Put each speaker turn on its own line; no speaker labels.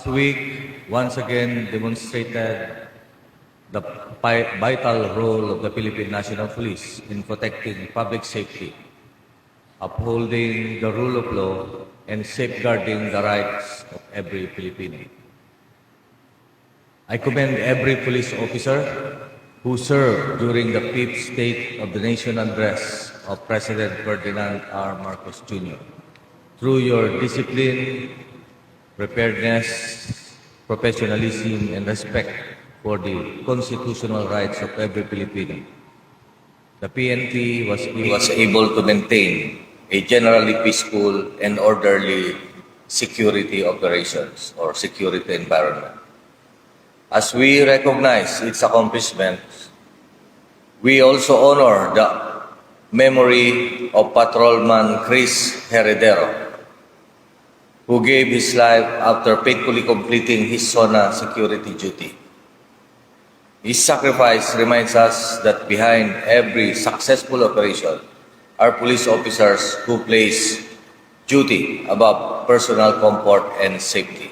past week once again demonstrated the vital role of the Philippine National Police in protecting public safety, upholding the rule of law, and safeguarding the rights of every Filipino. I commend every police officer who served during the fifth State of the Nation address of President Ferdinand R. Marcos Jr. Through your discipline, preparedness, professionalism, and respect for the constitutional rights of every Filipino, the PNP was able to maintain a generally peaceful and orderly security operations or security environment. As we recognize its accomplishments, we also honor the memory of Patrolman Chris Heredero, who gave his life after faithfully completing his SONA security duty. His sacrifice reminds us that behind every successful operation are police officers who place duty above personal comfort and safety.